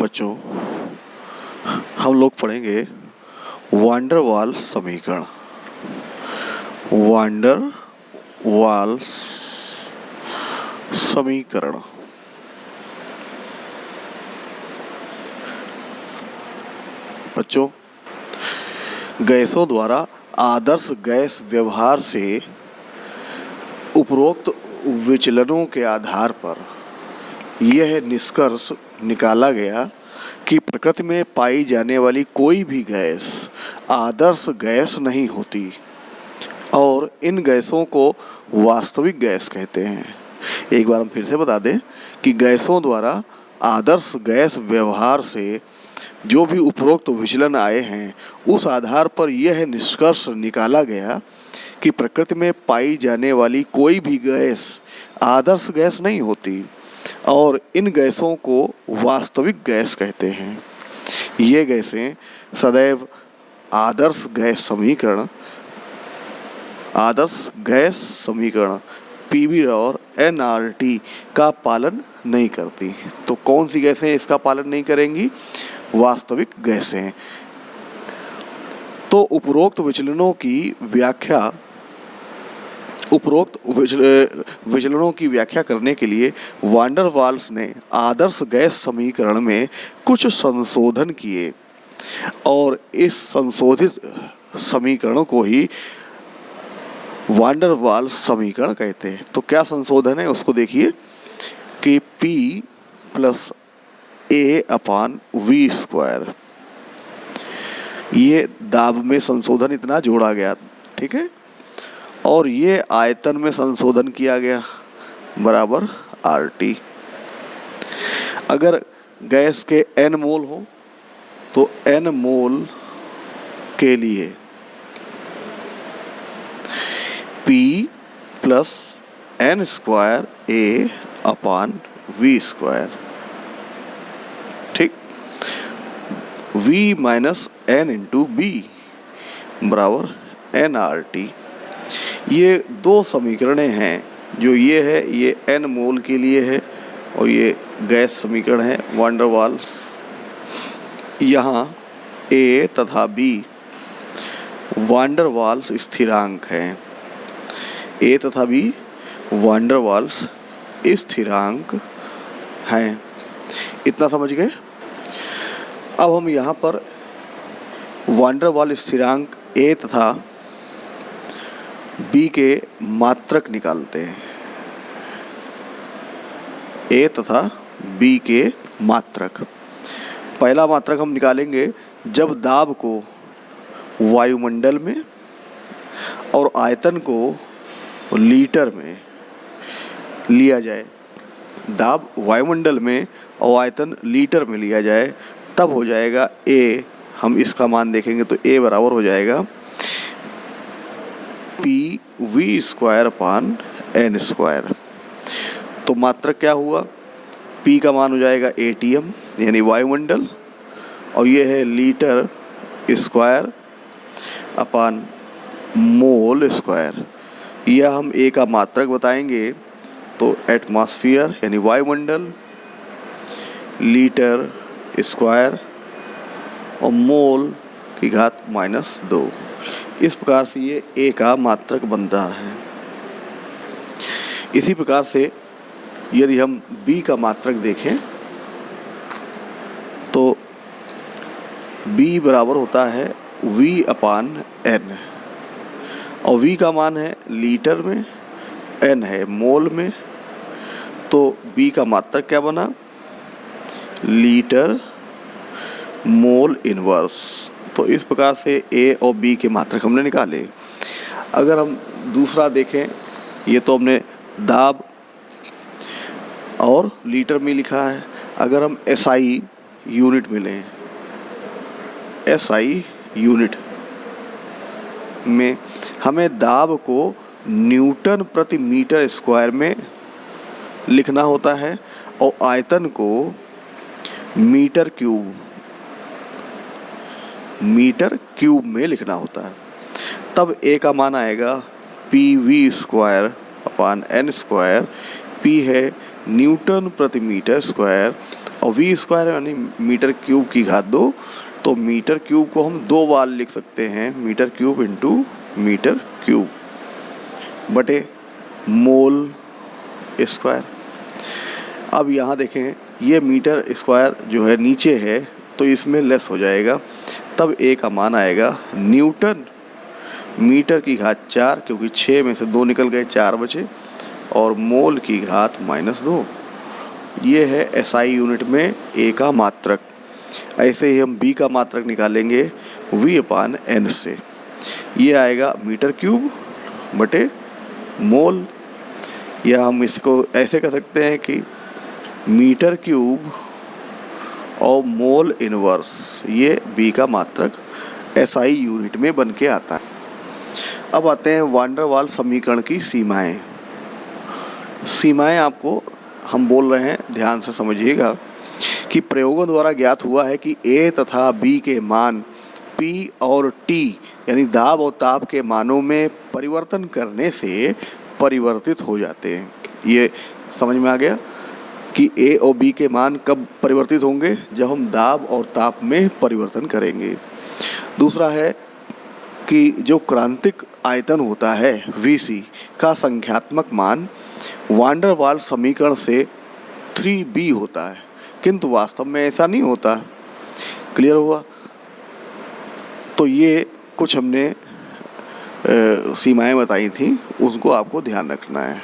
बच्चों, हम लोग पढ़ेंगे वांडर वाल्स समीकरण। वांडर वाल्स समीकरण। बच्चों, गैसों द्वारा आदर्श गैस व्यवहार से उपरोक्त विचलनों के आधार पर यह निष्कर्ष निकाला गया कि प्रकृति में पाई जाने वाली कोई भी गैस आदर्श गैस नहीं होती और इन गैसों को वास्तविक गैस कहते हैं। एक बार हम फिर से बता दें कि गैसों द्वारा आदर्श गैस व्यवहार से जो भी उपरोक्त विचलन आए हैं, उस आधार पर यह निष्कर्ष निकाला गया कि प्रकृति में पाई जाने वाली कोई भी गैस आदर्श गैस नहीं होती और इन गैसों को वास्तविक गैस कहते हैं। ये गैसें सदैव आदर्श गैस समीकरण पीवी और एनआरटी का पालन नहीं करती। तो कौन सी गैसें इसका पालन नहीं करेंगी? वास्तविक गैसें। तो उपरोक्त विचलनों की व्याख्या करने के लिए वांडर वाल्स ने आदर्श गैस समीकरण में कुछ संशोधन किए और इस संशोधित समीकरणों को ही वांडर वाल्स समीकरण कहते हैं। तो क्या संशोधन है उसको देखिए कि P plus A upon V square, ये दाब में संशोधन इतना जोड़ा गया, ठीक है, और ये आयतन में संशोधन किया गया बराबर RT। अगर गैस के N मोल हो तो N मोल के लिए P plus N square A upon V square, ठीक, V minus N into B बराबर NRT। ये दो समीकरणें हैं, जो ये है ये N मोल के लिए है और ये गैस समीकरण है वांडर वाल्स। यहाँ A तथा B वांडर वाल्स स्थिरांक हैं। A तथा B वांडर वाल्स स्थिरांक हैं। इतना समझ गए? अब हम यहाँ पर वांडर वाल स्थिरांक A तथा B के मात्रक निकालते हैं। A तथा B के मात्रक। पहला मात्रक हम निकालेंगे जब दाब को वायुमंडल में और आयतन को लीटर में लिया जाए। दाब वायुमंडल में और आयतन लीटर में लिया जाए, तब हो जाएगा A। हम इसका मान देखेंगे तो A बराबर हो जाएगा PV square upon N square. तो मात्रक क्या हुआ? P का मान हो जाएगा ATM यानी वायुमंडल, और ये है litre square upon mole square. यह हम A का मात्रक बताएंगे तो एटमॉस्फेयर यानी वायुमंडल, लीटर स्क्वायर और मोल की घात -2। इस प्रकार से ये A का मात्रक बनता है। इसी प्रकार से यदि हम B का मात्रक देखें तो B बराबर होता है V अपान N, और V का मान है लीटर में, N है मोल में। तो B का मात्रक क्या बना? Litre mole inverse. तो इस प्रकार से A और B के मात्रक हमने निकाले। अगर हम दूसरा देखें, ये तो हमने दाब और लीटर में लिखा है। अगर हम SI यूनिट में लें, SI यूनिट में हमें दाब को न्यूटन प्रति मीटर स्क्वायर में लिखना होता है और आयतन को मीटर क्यूब में लिखना होता है। तब A का मान आएगा PV square upon N square. P है न्यूटन प्रति मीटर स्क्वायर और वी स्क्वायर यानी मीटर क्यूब की घात 2, तो मीटर क्यूब को हम 2 बार लिख सकते हैं, metre cube into metre cube बटे मोल स्क्वायर। अब यहाँ देखें, ये मीटर स्क्वायर जो है नीचे है तो इसमें लेस हो जाएगा, तब ए का मान आएगा न्यूटन मीटर की घात 4, क्योंकि 6 में से 2 निकल गए, 4 बचे, और मोल की घात -2। ये है एसआई यूनिट में ए का मात्रक। ऐसे ही हम बी का मात्रक निकालेंगे V/N से, ये आएगा मीटर क्यूब बटे मोल, या हम इसको ऐसे कह सकते हैं कि मीटर क्यूब और मोल इनवर्स, ये बी का मात्रक एसआई यूनिट में बन के आता है। अब आते हैं वान डेर वाल्स समीकरण की सीमाएं। सीमाएं आपको हम बोल रहे हैं, ध्यान से समझिएगा कि प्रयोगों द्वारा ज्ञात हुआ है कि ए तथा बी के मान P और T यानी दाब और ताप के मानों में परिवर्तन करने से परिवर्तित हो जाते हैं। ये समझ में आ गया कि ए और बी के मान कब परिवर्तित होंगे, जब हम दाब और ताप में परिवर्तन करेंगे। दूसरा है कि जो क्रांतिक आयतन होता है Vc का संख्यात्मक मान वान डेर वाल्स समीकरण से 3b होता है, किंतु वास्तव में ऐसा नहीं होता। क्लियर हुआ? तो ये कुछ हमने सीमाएं बताई थी, उसको आपको ध्यान रखना है।